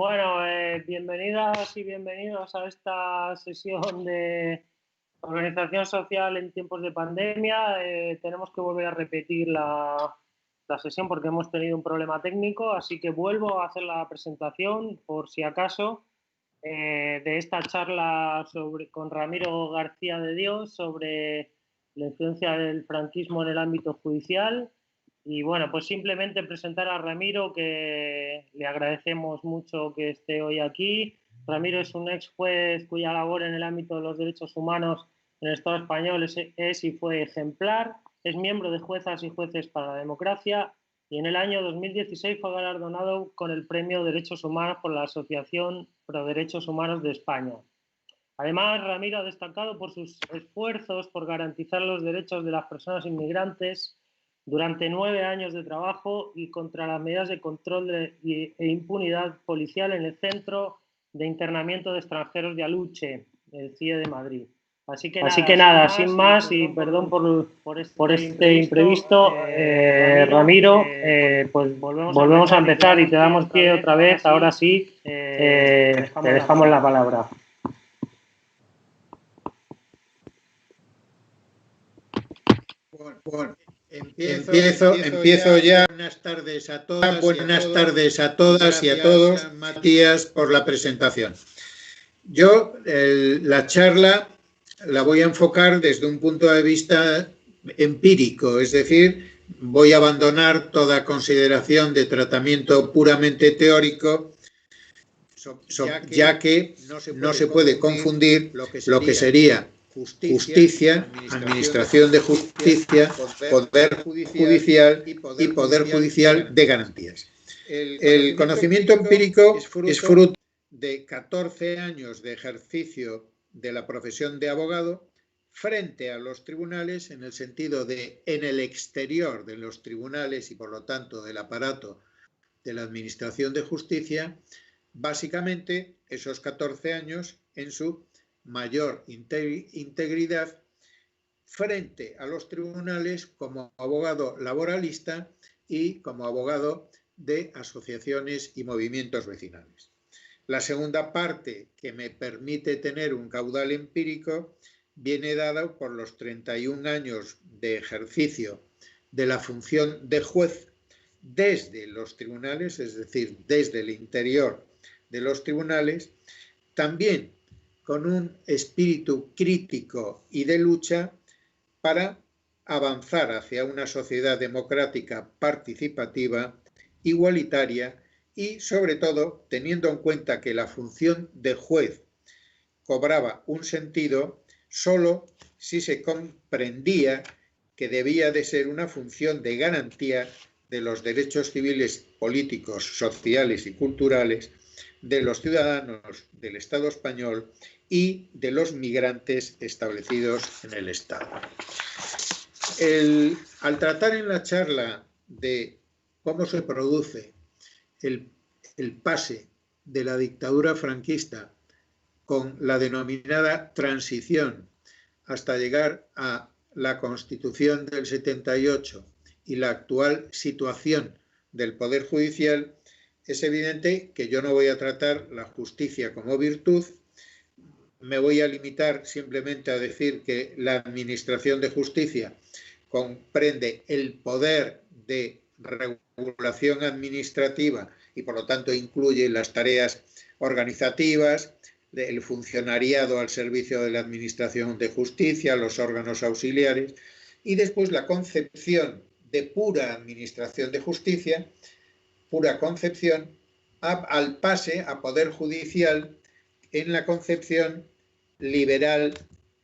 Bueno, bienvenidas y bienvenidos a esta sesión de organización social en tiempos de pandemia. Tenemos que volver a repetir la sesión porque hemos tenido un problema técnico, así que vuelvo a hacer la presentación por si acaso de esta charla con Ramiro García de Dios sobre la influencia del franquismo en el ámbito judicial. Y bueno, pues simplemente presentar a Ramiro, que le agradecemos mucho que esté hoy aquí. Ramiro es un ex juez cuya labor en el ámbito de los derechos humanos en el Estado español es y fue ejemplar. Es miembro de Juezas y Jueces para la Democracia y en el año 2016 fue galardonado con el Premio Derechos Humanos por la Asociación Pro Derechos Humanos de España. Además, Ramiro ha destacado por sus esfuerzos por garantizar los derechos de las personas inmigrantes durante 9 años de trabajo y contra las medidas de control e impunidad policial en el Centro de Internamiento de Extranjeros de Aluche, el CIE de Madrid. Así que nada, sin más y perdón por este imprevisto, Ramiro, pues volvemos a empezar y te damos pie otra vez. Ahora sí, te dejamos la palabra. Bueno, empiezo ya. Buenas tardes a todas y a todos, Matías, por la presentación. Yo la charla la voy a enfocar desde un punto de vista empírico, es decir, voy a abandonar toda consideración de tratamiento puramente teórico, ya que no se puede confundir lo que sería justicia, administración de justicia, poder judicial y poder judicial de garantías. El conocimiento empírico es fruto de 14 años de ejercicio de la profesión de abogado frente a los tribunales, en el sentido de en el exterior de los tribunales y por lo tanto del aparato de la administración de justicia, básicamente esos 14 años en su mayor integridad frente a los tribunales como abogado laboralista y como abogado de asociaciones y movimientos vecinales. La segunda parte, que me permite tener un caudal empírico, viene dada por los 31 años de ejercicio de la función de juez desde los tribunales, es decir, desde el interior de los tribunales, también con un espíritu crítico y de lucha para avanzar hacia una sociedad democrática participativa, igualitaria y, sobre todo, teniendo en cuenta que la función de juez cobraba un sentido solo si se comprendía que debía de ser una función de garantía de los derechos civiles, políticos, sociales y culturales de los ciudadanos del Estado español y de los migrantes establecidos en el Estado. Al tratar en la charla de cómo se produce el pase de la dictadura franquista con la denominada transición hasta llegar a la Constitución del 78 y la actual situación del Poder Judicial, es evidente que yo no voy a tratar la justicia como virtud. Me voy a limitar simplemente a decir que la administración de justicia comprende el poder de regulación administrativa y por lo tanto incluye las tareas organizativas, el funcionariado al servicio de la administración de justicia, los órganos auxiliares y después la concepción de pura administración de justicia, pura concepción, al pase a poder judicial en la concepción liberal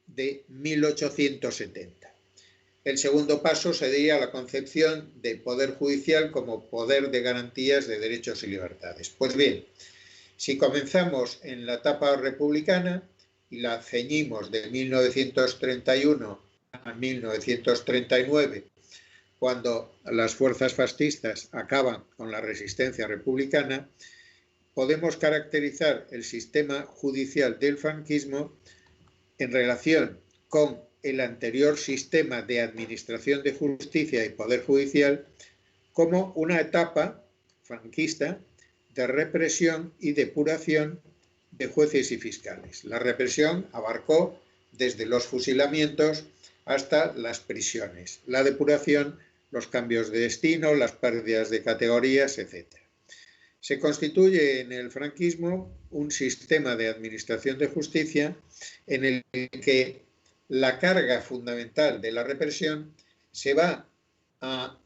de 1870. El segundo paso sería la concepción de poder judicial como poder de garantías de derechos y libertades. Pues bien, si comenzamos en la etapa republicana y la ceñimos de 1931 a 1939, cuando las fuerzas fascistas acaban con la resistencia republicana, podemos caracterizar el sistema judicial del franquismo en relación con el anterior sistema de administración de justicia y poder judicial como una etapa franquista de represión y depuración de jueces y fiscales. La represión abarcó desde los fusilamientos hasta las prisiones. La depuración, los cambios de destino, las pérdidas de categorías, etc. Se constituye en el franquismo un sistema de administración de justicia en el que la carga fundamental de la represión se va a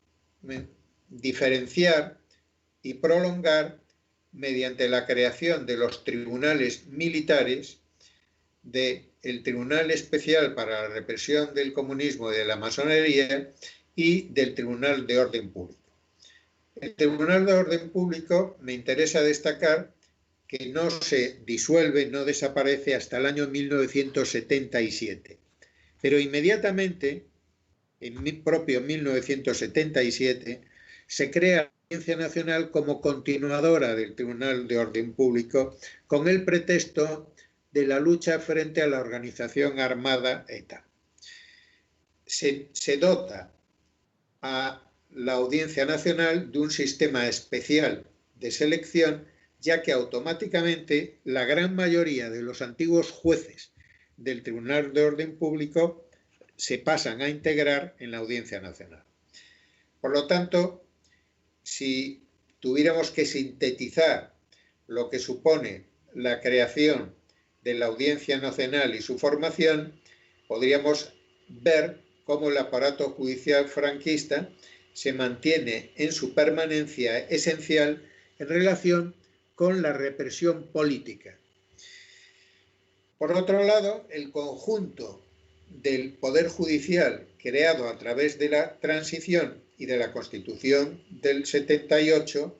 diferenciar y prolongar mediante la creación de los tribunales militares, del Tribunal Especial para la Represión del Comunismo y de la Masonería y del Tribunal de Orden Público. El Tribunal de Orden Público me interesa destacar que no se disuelve, no desaparece hasta el año 1977, pero inmediatamente, en mi propio 1977, se crea la Audiencia Nacional como continuadora del Tribunal de Orden Público con el pretexto de la lucha frente a la organización armada ETA. Se dota a la Audiencia Nacional de un sistema especial de selección, ya que automáticamente la gran mayoría de los antiguos jueces del Tribunal de Orden Público se pasan a integrar en la Audiencia Nacional. Por lo tanto, si tuviéramos que sintetizar lo que supone la creación de la Audiencia Nacional y su formación, podríamos ver cómo el aparato judicial franquista se mantiene en su permanencia esencial en relación con la represión política. Por otro lado, el conjunto del Poder Judicial creado a través de la transición y de la Constitución del 78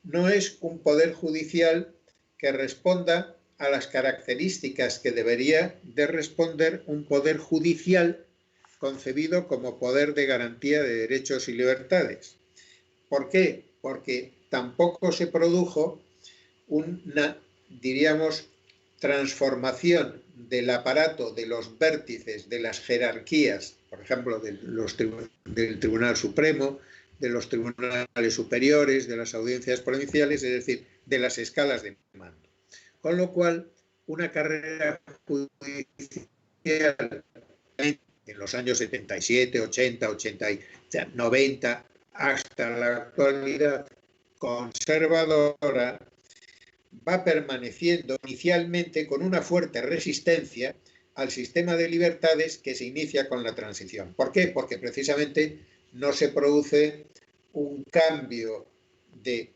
no es un Poder Judicial que responda a las características que debería de responder un Poder Judicial concebido como poder de garantía de derechos y libertades. ¿Por qué? Porque tampoco se produjo una, diríamos, transformación del aparato, de los vértices, de las jerarquías, por ejemplo, del Tribunal Supremo, de los tribunales superiores, de las audiencias provinciales, es decir, de las escalas de mando. Con lo cual, una carrera judicial en los años 77, 80, 90, hasta la actualidad conservadora, va permaneciendo inicialmente con una fuerte resistencia al sistema de libertades que se inicia con la transición. ¿Por qué? Porque precisamente no se produce un cambio de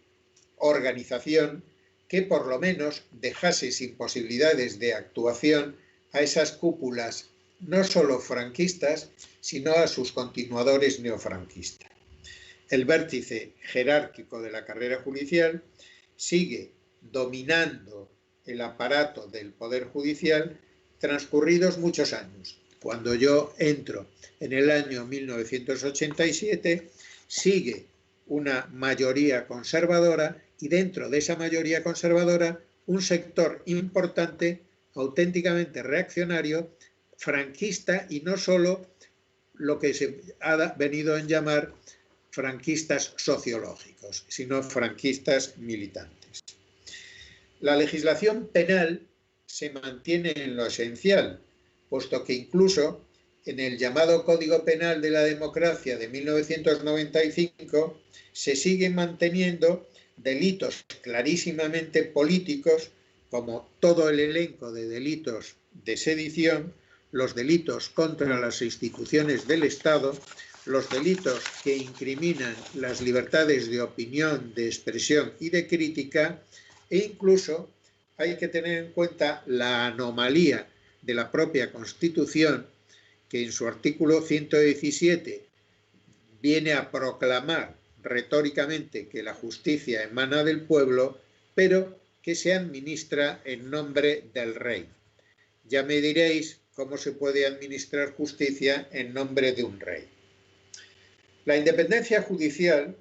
organización que por lo menos dejase sin posibilidades de actuación a esas cúpulas no solo franquistas, sino a sus continuadores neofranquistas. El vértice jerárquico de la carrera judicial sigue dominando el aparato del Poder Judicial transcurridos muchos años. Cuando yo entro en el año 1987, sigue una mayoría conservadora y dentro de esa mayoría conservadora un sector importante, auténticamente reaccionario, franquista y no solo lo que se ha venido a llamar franquistas sociológicos, sino franquistas militantes. La legislación penal se mantiene en lo esencial, puesto que incluso en el llamado Código Penal de la Democracia de 1995 se siguen manteniendo delitos clarísimamente políticos, como todo el elenco de delitos de sedición, los delitos contra las instituciones del Estado, los delitos que incriminan las libertades de opinión, de expresión y de crítica, e incluso hay que tener en cuenta la anomalía de la propia Constitución, que en su artículo 117 viene a proclamar retóricamente que la justicia emana del pueblo, pero que se administra en nombre del rey. Ya me diréis cómo se puede administrar justicia en nombre de un rey. La independencia judicial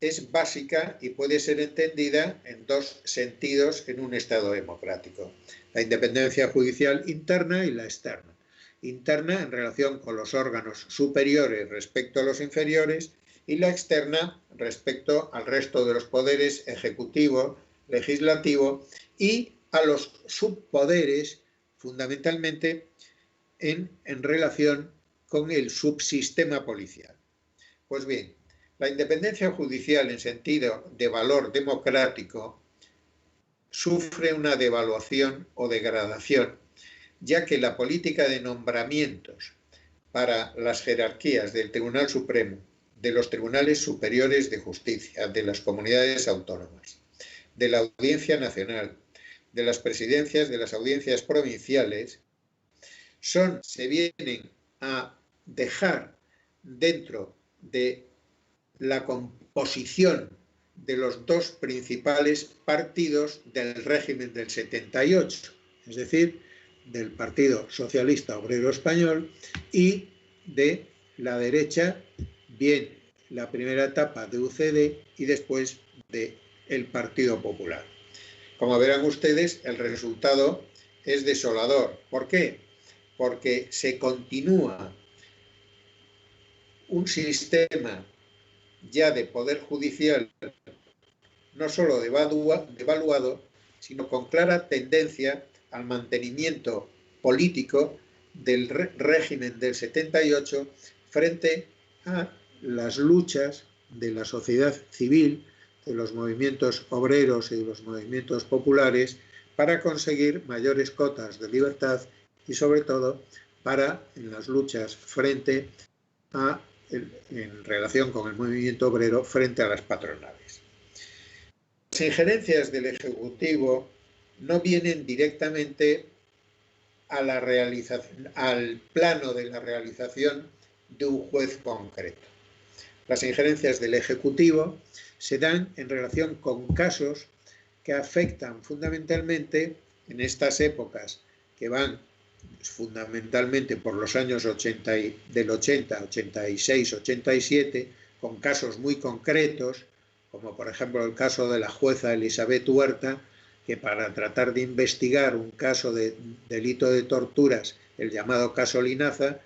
es básica y puede ser entendida en dos sentidos en un Estado democrático. La independencia judicial interna y la externa. Interna en relación con los órganos superiores respecto a los inferiores y la externa respecto al resto de los poderes ejecutivo, legislativo y a los subpoderes, fundamentalmente en relación con el subsistema policial. Pues bien, la independencia judicial en sentido de valor democrático sufre una devaluación o degradación, ya que la política de nombramientos para las jerarquías del Tribunal Supremo, de los tribunales superiores de justicia, de las comunidades autónomas, de la Audiencia Nacional, de las presidencias de las audiencias provinciales, se vienen a dejar dentro de la composición de los dos principales partidos del régimen del 78, es decir, del Partido Socialista Obrero Español y de la derecha, bien la primera etapa de UCD y después del Partido Popular. Como verán ustedes, el resultado es desolador. ¿Por qué? Porque se continúa un sistema ya de poder judicial no solo devaluado, sino con clara tendencia al mantenimiento político del régimen del 78 frente a las luchas de la sociedad civil, de los movimientos obreros y de los movimientos populares para conseguir mayores cotas de libertad y sobre todo en las luchas frente a en relación con el movimiento obrero frente a las patronales. Las injerencias del Ejecutivo no vienen directamente a al plano de la realización de un juez concreto. Las injerencias del Ejecutivo se dan en relación con casos que afectan fundamentalmente en estas épocas que van fundamentalmente por los años del 80, 86, 87, con casos muy concretos, como por ejemplo el caso de la jueza Elizabeth Huerta, que para tratar de investigar un caso de delito de torturas, el llamado caso Linaza,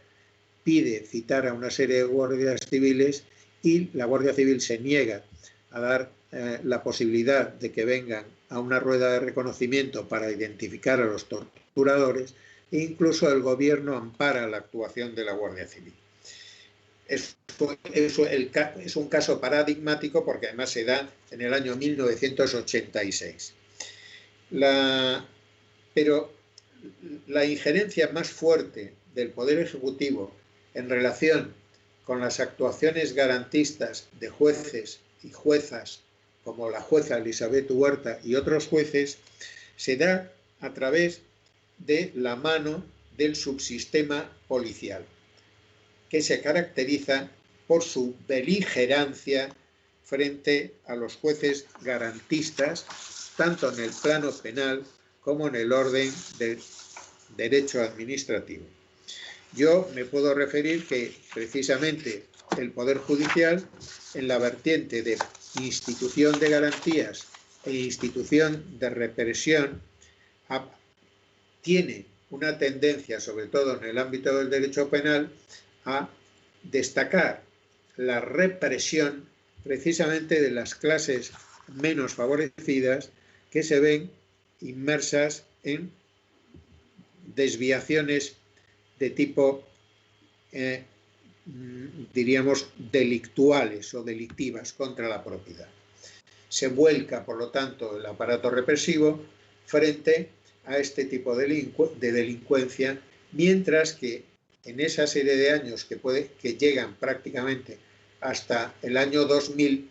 pide citar a una serie de guardias civiles y la Guardia Civil se niega a dar la posibilidad de que vengan a una rueda de reconocimiento para identificar a los torturadores e incluso el gobierno ampara la actuación de la Guardia Civil. Es un caso paradigmático porque además se da en el año 1986. Pero la injerencia más fuerte del Poder Ejecutivo en relación con las actuaciones garantistas de jueces y juezas como la jueza Elizabeth Huerta y otros jueces se da a través de la mano del subsistema policial, que se caracteriza por su beligerancia frente a los jueces garantistas, tanto en el plano penal como en el orden del derecho administrativo. Yo me puedo referir que precisamente el Poder Judicial, en la vertiente de institución de garantías e institución de represión, tiene una tendencia, sobre todo en el ámbito del derecho penal, a destacar la represión precisamente de las clases menos favorecidas que se ven inmersas en desviaciones de tipo, diríamos, delictuales o delictivas contra la propiedad. Se vuelca, por lo tanto, el aparato represivo frente a este tipo de delincuencia, mientras que en esa serie de años que llegan prácticamente hasta el año 2000,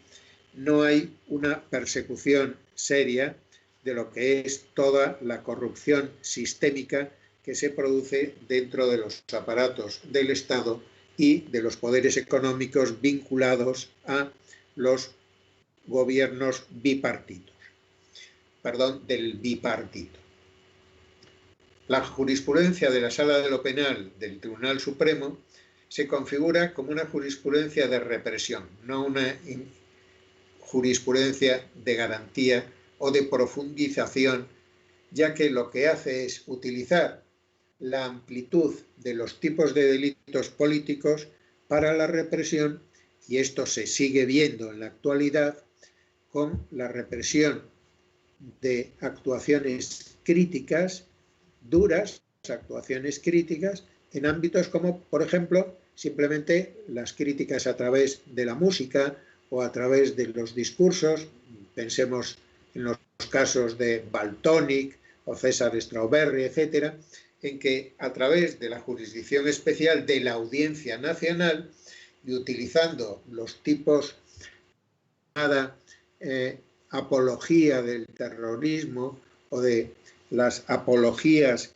no hay una persecución seria de lo que es toda la corrupción sistémica que se produce dentro de los aparatos del Estado y de los poderes económicos vinculados a los gobiernos del bipartito. La jurisprudencia de la Sala de lo Penal del Tribunal Supremo se configura como una jurisprudencia de represión, no una jurisprudencia de garantía o de profundización, ya que lo que hace es utilizar la amplitud de los tipos de delitos políticos para la represión y esto se sigue viendo en la actualidad, con la represión de actuaciones críticas, duras, actuaciones críticas, en ámbitos como, por ejemplo, simplemente las críticas a través de la música o a través de los discursos. Pensemos en los casos de Valtònyc o César Strawberry, etcétera, en que a través de la jurisdicción especial de la Audiencia Nacional y utilizando los tipos de apología del terrorismo o de las apologías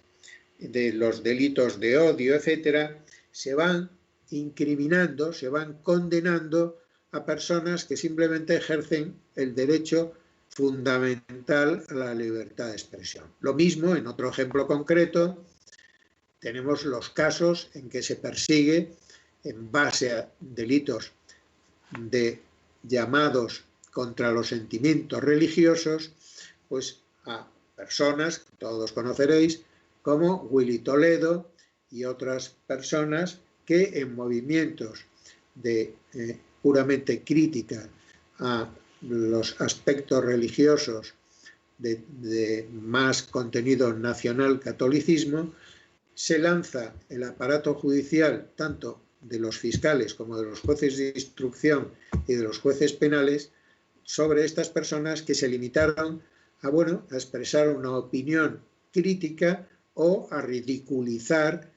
de los delitos de odio, etcétera, se van incriminando, se van condenando a personas que simplemente ejercen el derecho fundamental a la libertad de expresión. Lo mismo, en otro ejemplo concreto, tenemos los casos en que se persigue en base a delitos de llamados contra los sentimientos religiosos, pues a personas que todos conoceréis como Willy Toledo y otras personas que en movimientos de puramente crítica a los aspectos religiosos de más contenido nacional catolicismo, se lanza el aparato judicial, tanto de los fiscales como de los jueces de instrucción y de los jueces penales, sobre estas personas que se limitaron a, a expresar una opinión crítica o a ridiculizar,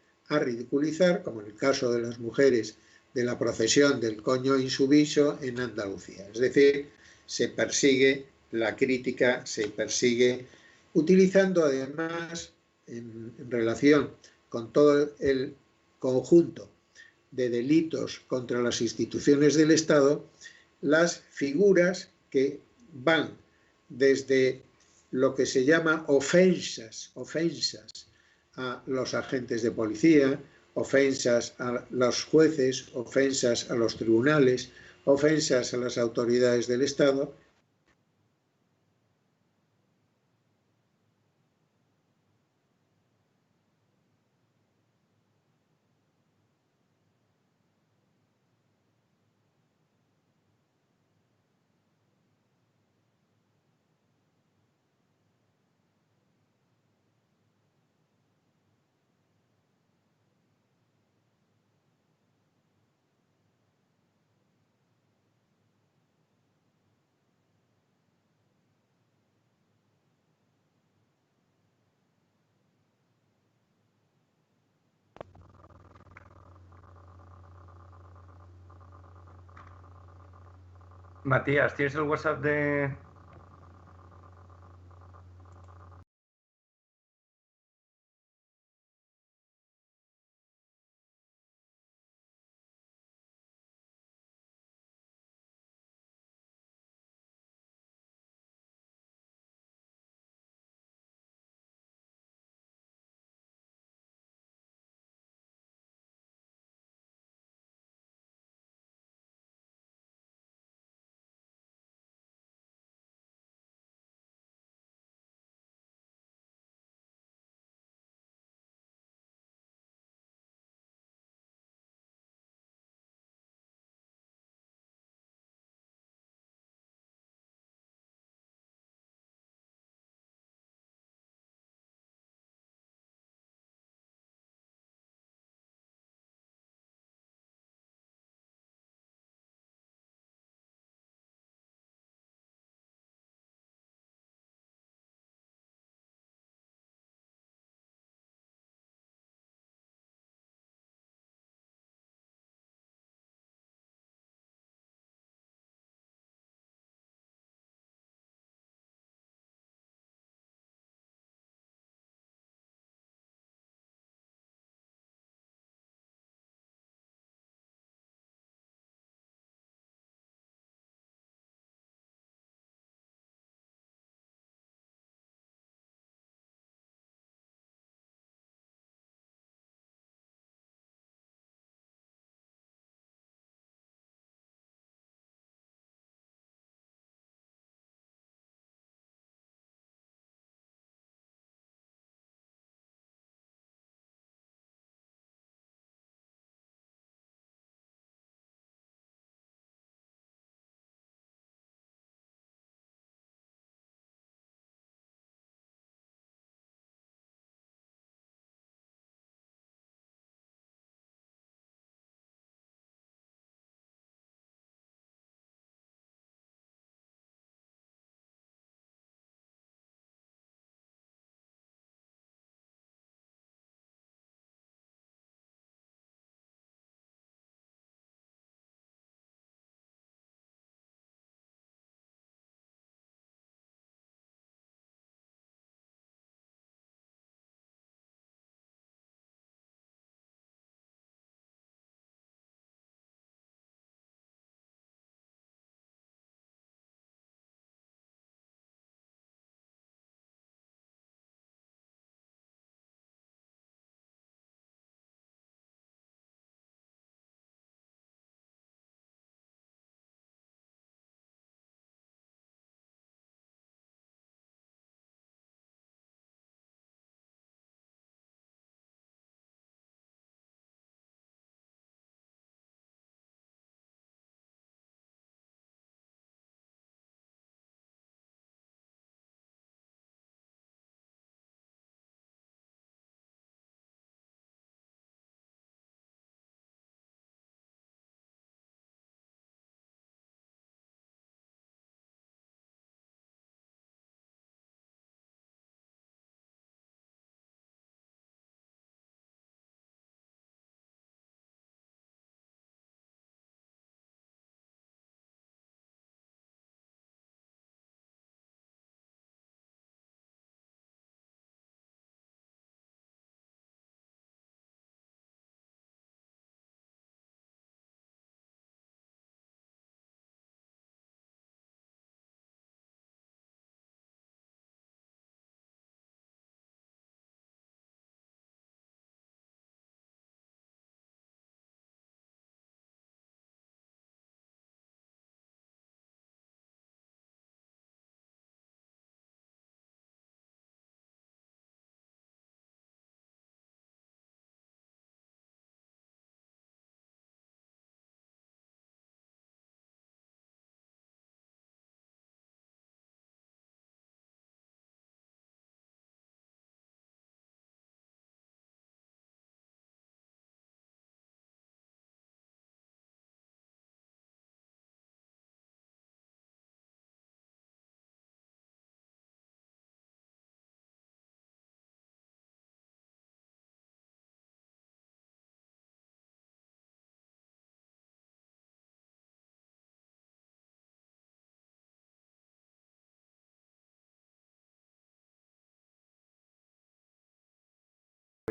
como en el caso de las mujeres de la procesión del coño insumiso en Andalucía. Es decir, se persigue la crítica, se persigue utilizando además en relación con todo el conjunto de delitos contra las instituciones del Estado, las figuras que van desde lo que se llama ofensas a los agentes de policía, ofensas a los jueces, ofensas a los tribunales, ofensas a las autoridades del Estado. Matías, ¿tienes el WhatsApp de,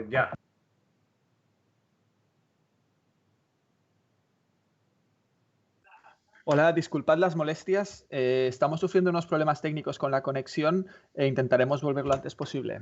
Ya. Hola, disculpad las molestias. Estamos sufriendo unos problemas técnicos con la conexión e intentaremos volver lo antes posible.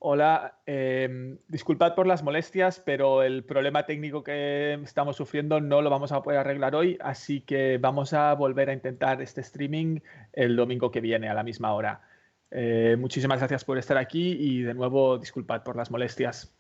Hola, disculpad por las molestias, pero el problema técnico que estamos sufriendo no lo vamos a poder arreglar hoy, así que vamos a volver a intentar este streaming el domingo que viene a la misma hora. Muchísimas gracias por estar aquí y de nuevo disculpad por las molestias.